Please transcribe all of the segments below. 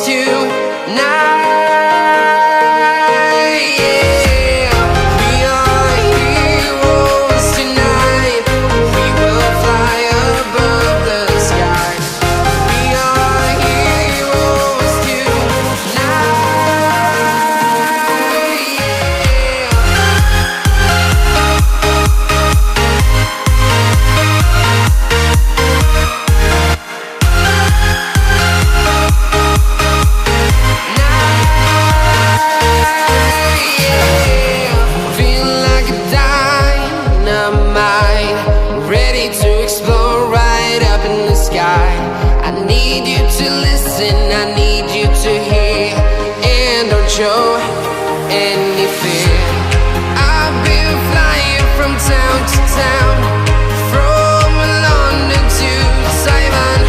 tonight. I need you to listen, I need you to hear, and don't show any fear. I've been flying from town to town, from London to Taiwan.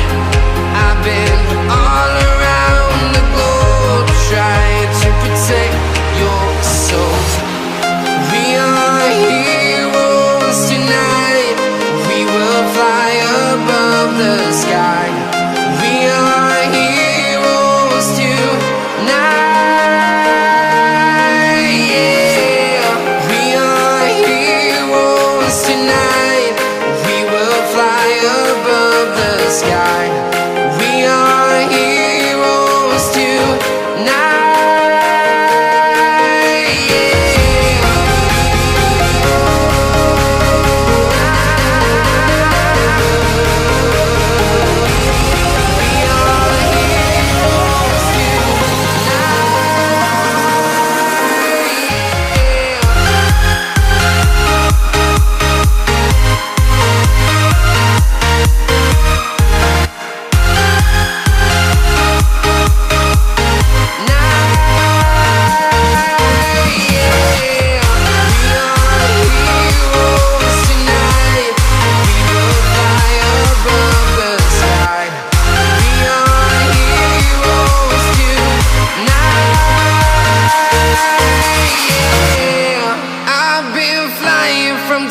I've been all around the globe trying to protect your soul. We are heroes tonight, we will fly above the sky. We are heroes tonight, yeah. We are heroes tonight, we will fly above the sky. We are heroes tonight,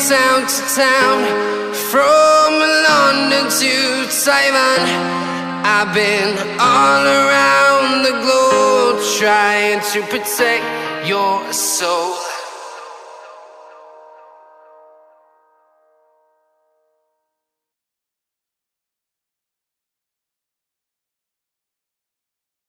town to town, from London to Taiwan. I've been all around the globe trying to protect your soul.